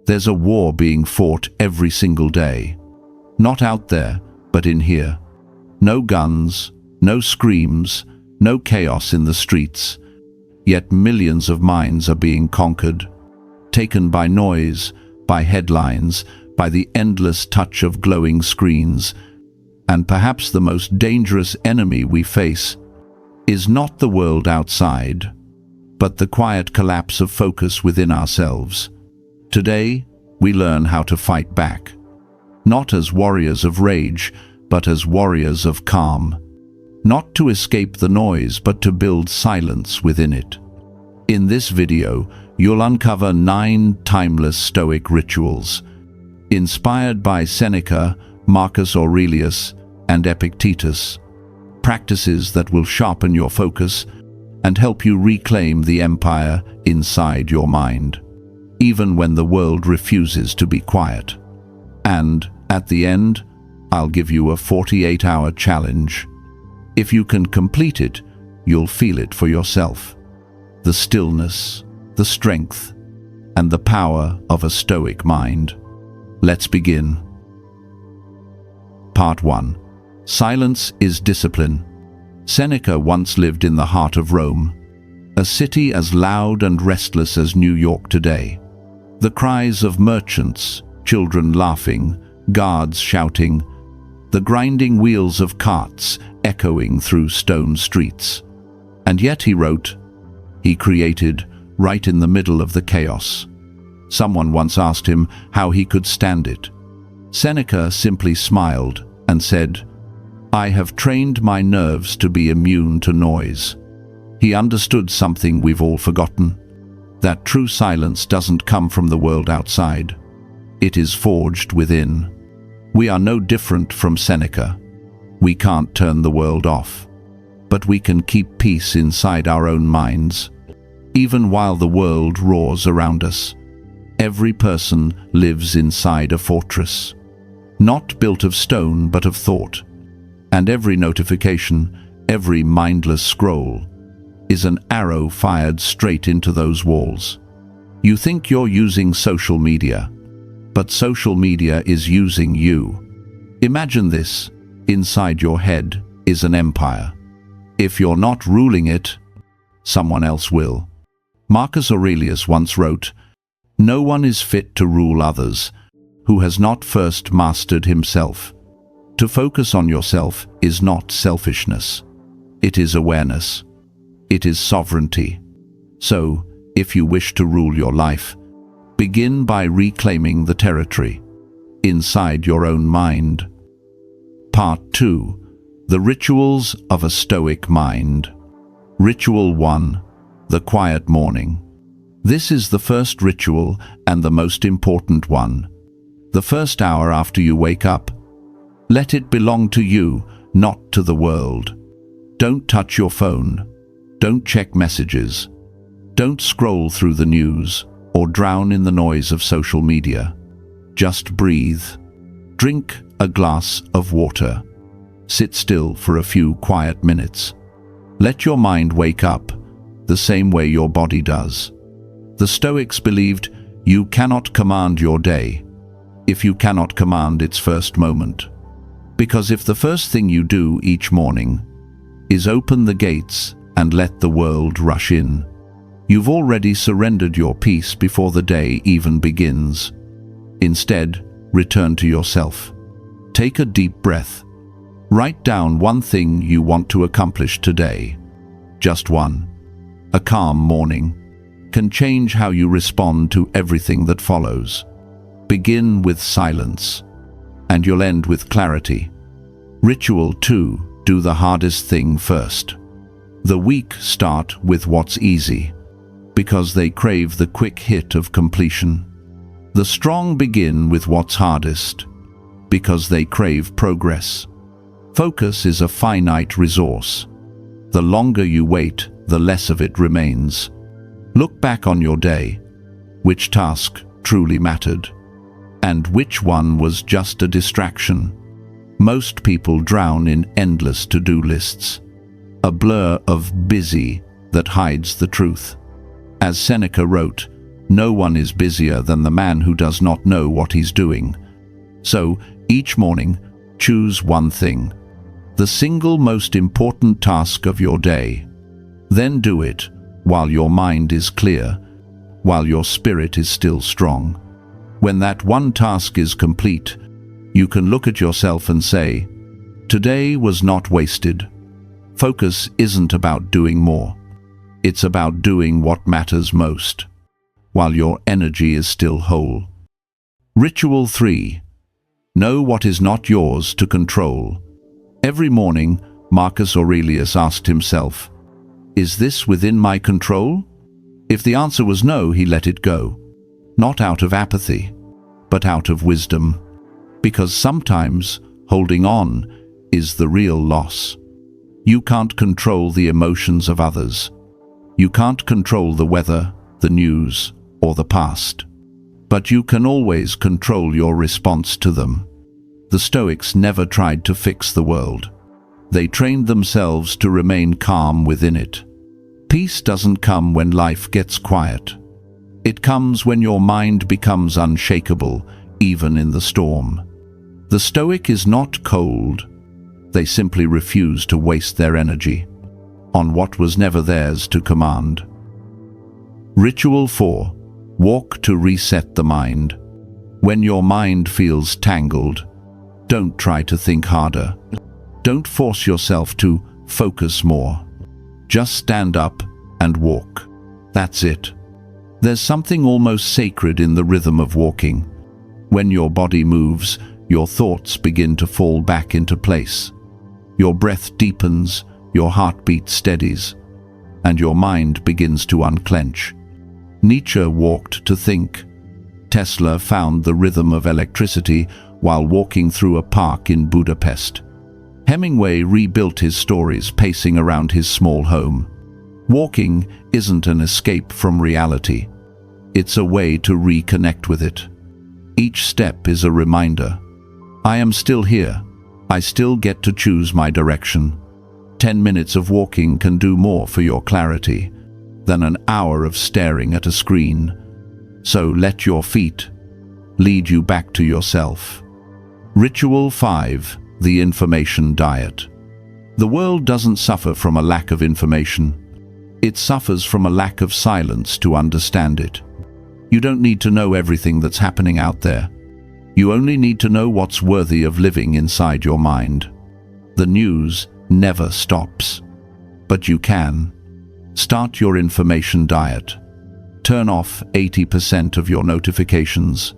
There's a war being fought every single day. Not out there, but in here. No guns, no screams, no chaos in the streets. Yet millions of minds are being conquered, taken by noise, by headlines, by the endless touch of glowing screens. And perhaps the most dangerous enemy we face is not the world outside, but the quiet collapse of focus within ourselves. Today, we learn how to fight back, not as warriors of rage, but as warriors of calm. Not to escape the noise, but to build silence within it. In this video, you'll uncover 9 timeless Stoic rituals, inspired by Seneca, Marcus Aurelius, and Epictetus, practices that will sharpen your focus and help you reclaim the empire inside your mind, even when the world refuses to be quiet. And, at the end, I'll give you a 48-hour challenge. If you can complete it, you'll feel it for yourself. The stillness, the strength, and the power of a Stoic mind. Let's begin. Part 1. Silence is discipline. Seneca once lived in the heart of Rome, a city as loud and restless as New York today. The cries of merchants, children laughing, guards shouting, the grinding wheels of carts echoing through stone streets. And yet he wrote, he created, right in the middle of the chaos. Someone once asked him how he could stand it. Seneca simply smiled and said, "I have trained my nerves to be immune to noise." He understood something we've all forgotten, that true silence doesn't come from the world outside. It is forged within. We are no different from Seneca. We can't turn the world off, but we can keep peace inside our own minds. Even while the world roars around us, every person lives inside a fortress, not built of stone but of thought. And every notification, every mindless scroll, is an arrow fired straight into those walls. You think you're using social media, but social media is using you. Imagine this: inside your head is an empire. If you're not ruling it, someone else will. Marcus Aurelius once wrote, "No one is fit to rule others who has not first mastered himself." To focus on yourself is not selfishness. It is awareness. It is sovereignty. So, if you wish to rule your life, begin by reclaiming the territory inside your own mind. Part 2. The Rituals of a Stoic Mind. Ritual 1. The Quiet Morning. This is the first ritual and the most important one. The first hour after you wake up, let it belong to you, not to the world. Don't touch your phone. Don't check messages. Don't scroll through the news or drown in the noise of social media. Just breathe. Drink a glass of water. Sit still for a few quiet minutes. Let your mind wake up, the same way your body does. The Stoics believed you cannot command your day if you cannot command its first moment. Because if the first thing you do each morning is open the gates and let the world rush in, you've already surrendered your peace before the day even begins. Instead, return to yourself. Take a deep breath. Write down one thing you want to accomplish today. Just one. A calm morning can change how you respond to everything that follows. Begin with silence, and you'll end with clarity. Ritual 2. Do the hardest thing first. The weak start with what's easy, because they crave the quick hit of completion. The strong begin with what's hardest, because they crave progress. Focus is a finite resource. The longer you wait, the less of it remains. Look back on your day. Which task truly mattered? And which one was just a distraction? Most people drown in endless to-do lists, a blur of busy that hides the truth. As Seneca wrote, No one is busier than the man who does not know what he's doing. So, each morning, choose one thing, the single most important task of your day. Then do it while your mind is clear, while your spirit is still strong. When that one task is complete, you can look at yourself and say, "Today was not wasted." Focus isn't about doing more. It's about doing what matters most, while your energy is still whole. Ritual 3. Know what is not yours to control. Every morning, Marcus Aurelius asked himself, "Is this within my control?" If the answer was no, he let it go. Not out of apathy, but out of wisdom. Because sometimes holding on is the real loss. You can't control the emotions of others. You can't control the weather, the news, or the past. But you can always control your response to them. The Stoics never tried to fix the world. They trained themselves to remain calm within it. Peace doesn't come when life gets quiet. It comes when your mind becomes unshakable, even in the storm. The Stoic is not cold. They simply refuse to waste their energy on what was never theirs to command. Ritual 4. Walk to reset the mind. When your mind feels tangled, don't try to think harder. Don't force yourself to focus more. Just stand up and walk. That's it. There's something almost sacred in the rhythm of walking. When your body moves, your thoughts begin to fall back into place. Your breath deepens, your heartbeat steadies, and your mind begins to unclench. Nietzsche walked to think. Tesla found the rhythm of electricity while walking through a park in Budapest. Hemingway rebuilt his stories pacing around his small home. Walking isn't an escape from reality. It's a way to reconnect with it. Each step is a reminder. I am still here. I still get to choose my direction. 10 minutes of walking can do more for your clarity than an hour of staring at a screen. So let your feet lead you back to yourself. Ritual 5. The information diet. The world doesn't suffer from a lack of information. It suffers from a lack of silence to understand it. You don't need to know everything that's happening out there. You only need to know what's worthy of living inside your mind. The news never stops. But you can. Start your information diet. Turn off 80% of your notifications.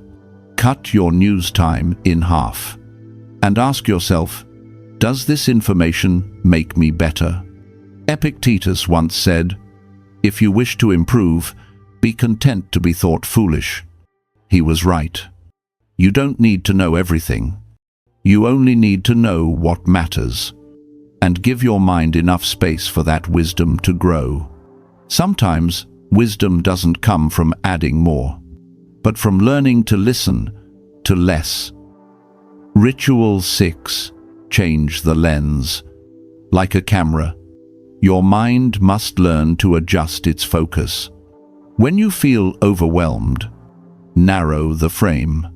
Cut your news time in half. And ask yourself, does this information make me better? Epictetus once said, "If you wish to improve, be content to be thought foolish." He was right. You don't need to know everything. You only need to know what matters. And give your mind enough space for that wisdom to grow. Sometimes, wisdom doesn't come from adding more, but from learning to listen to less. Ritual 6. Change the lens. Like a camera, your mind must learn to adjust its focus. When you feel overwhelmed, narrow the frame.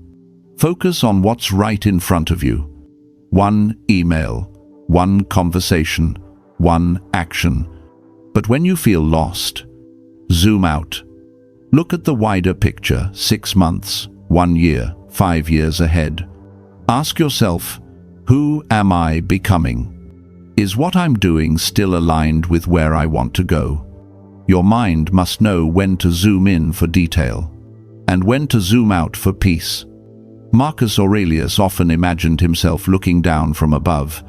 Focus on what's right in front of you. One email, one conversation, one action. But when you feel lost, zoom out. Look at the wider picture, 6 months, 1 year, 5 years ahead. Ask yourself, who am I becoming? Is what I'm doing still aligned with where I want to go? Your mind must know when to zoom in for detail, and when to zoom out for peace. Marcus Aurelius often imagined himself looking down from above,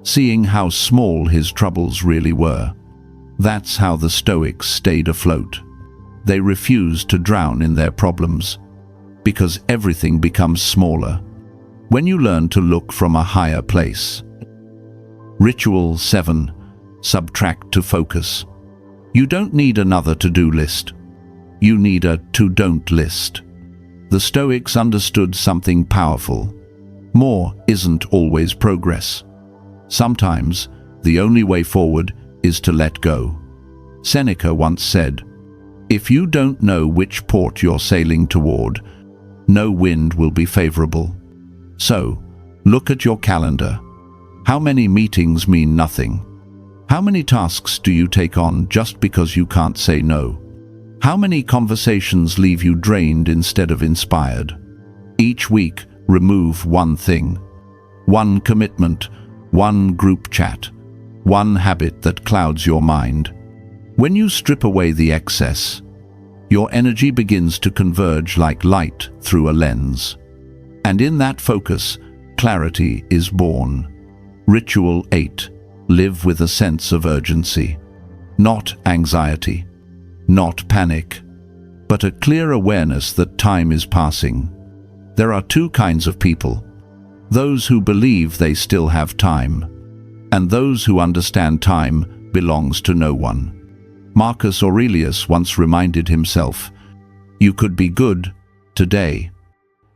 seeing how small his troubles really were. That's how the Stoics stayed afloat. They refused to drown in their problems, because everything becomes smaller when you learn to look from a higher place. Ritual 7. Subtract to focus. You don't need another to-do list. You need a to-don't list. The Stoics understood something powerful. More isn't always progress. Sometimes, the only way forward is to let go. Seneca once said, If you don't know which port you're sailing toward, no wind will be favorable. So, look at your calendar. How many meetings mean nothing? How many tasks do you take on just because you can't say no? How many conversations leave you drained instead of inspired? Each week, remove one thing. One commitment, one group chat, one habit that clouds your mind. When you strip away the excess, your energy begins to converge like light through a lens. And in that focus, clarity is born. Ritual 8. Live with a sense of urgency. Not anxiety, not panic, but a clear awareness that time is passing. There are two kinds of people: those who believe they still have time, and those who understand time belongs to no one. Marcus Aurelius once reminded himself, "You could be good today,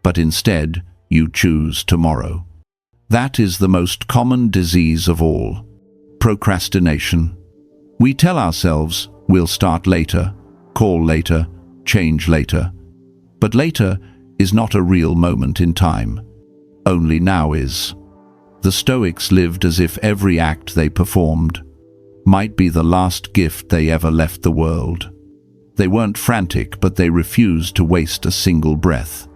but instead you choose tomorrow." That is the most common disease of all: procrastination. We tell ourselves we'll start later, call later, change later. But later is not a real moment in time. Only now is. The Stoics lived as if every act they performed might be the last gift they ever left the world. They weren't frantic, but they refused to waste a single breath.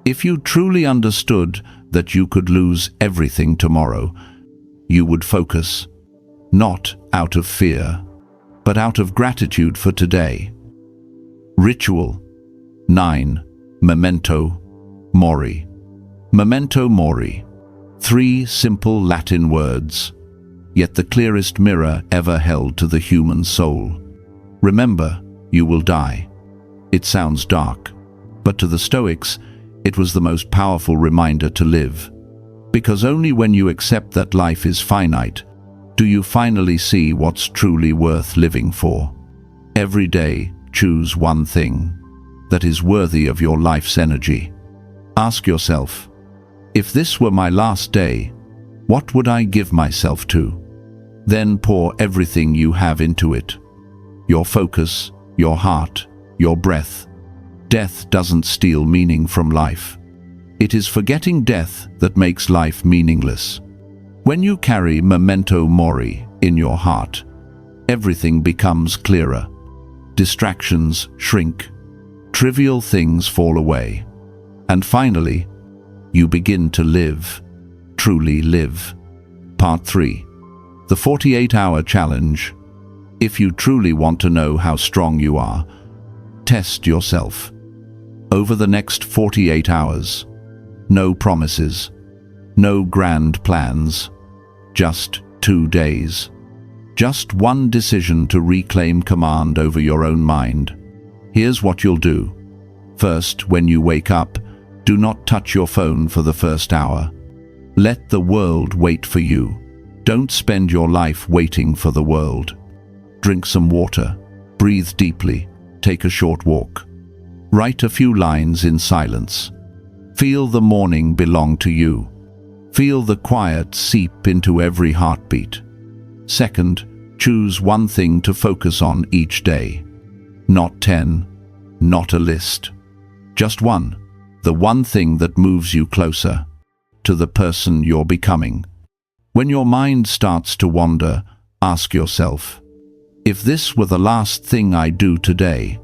If you truly understood that you could lose everything tomorrow, you would focus, not out of fear, but out of gratitude for today. Ritual 9. Memento Mori. Memento Mori. 3 simple Latin words, yet the clearest mirror ever held to the human soul. Remember, you will die. It sounds dark, but to the Stoics, it was the most powerful reminder to live. Because only when you accept that life is finite, do you finally see what's truly worth living for. Every day, choose one thing that is worthy of your life's energy. Ask yourself, if this were my last day, what would I give myself to? Then pour everything you have into it. Your focus, your heart, your breath. Death doesn't steal meaning from life. It is forgetting death that makes life meaningless. When you carry Memento Mori in your heart, everything becomes clearer. Distractions shrink. Trivial things fall away. And finally, you begin to live. Truly live. Part 3. The 48-hour challenge. If you truly want to know how strong you are, test yourself. Over the next 48 hours, no promises, no grand plans, just 2 days. Just one decision to reclaim command over your own mind. Here's what you'll do. First, when you wake up, do not touch your phone for the first hour. Let the world wait for you. Don't spend your life waiting for the world. Drink some water, breathe deeply, take a short walk. Write a few lines in silence. Feel the morning belong to you. Feel the quiet seep into every heartbeat. Second, choose one thing to focus on each day. Not 10, not a list. Just one. The one thing that moves you closer to the person you're becoming. When your mind starts to wander, ask yourself, if this were the last thing I do today,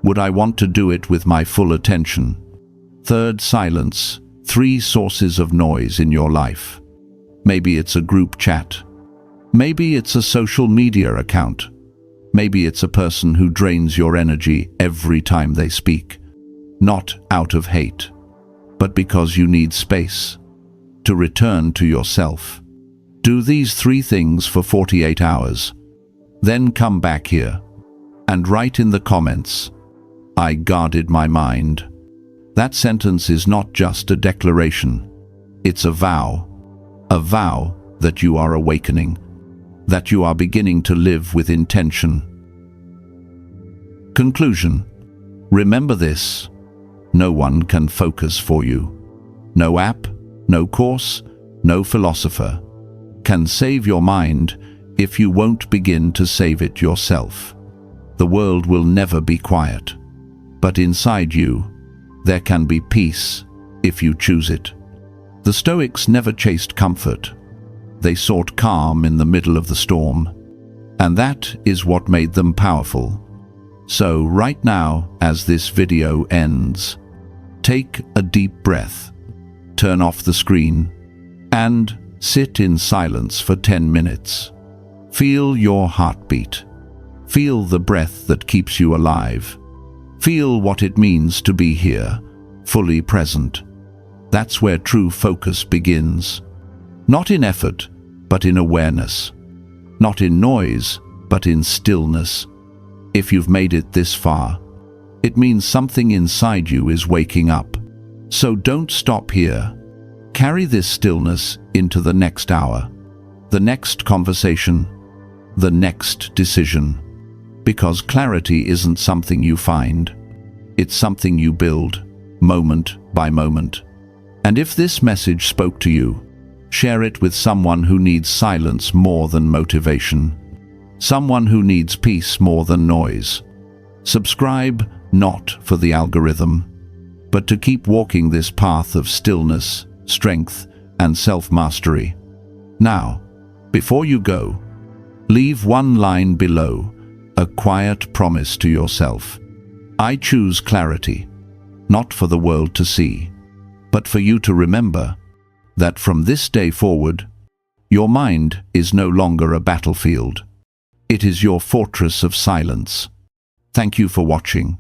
would I want to do it with my full attention? Third, silence. 3 sources of noise in your life. Maybe it's a group chat. Maybe it's a social media account. Maybe it's a person who drains your energy every time they speak. Not out of hate, but because you need space to return to yourself. Do these 3 things for 48 hours. Then come back here and write in the comments, I guarded my mind. That sentence is not just a declaration. It's a vow that you are awakening, that you are beginning to live with intention. Conclusion. Remember this. No one can focus for you. No app, no course, no philosopher can save your mind if you won't begin to save it yourself. The world will never be quiet. But inside you, there can be peace if you choose it. The Stoics never chased comfort. They sought calm in the middle of the storm. And that is what made them powerful. So right now, as this video ends, take a deep breath, turn off the screen, and sit in silence for 10 minutes. Feel your heartbeat. Feel the breath that keeps you alive. Feel what it means to be here, fully present. That's where true focus begins. Not in effort, but in awareness. Not in noise, but in stillness. If you've made it this far, it means something inside you is waking up. So don't stop here. Carry this stillness into the next hour, the next conversation, the next decision. Because clarity isn't something you find. It's something you build, moment by moment. And if this message spoke to you, share it with someone who needs silence more than motivation. Someone who needs peace more than noise. Subscribe not for the algorithm, but to keep walking this path of stillness, strength, and self-mastery. Now, before you go, leave one line below, a quiet promise to yourself. I choose clarity, not for the world to see, but for you to remember that from this day forward, your mind is no longer a battlefield. It is your fortress of silence. Thank you for watching.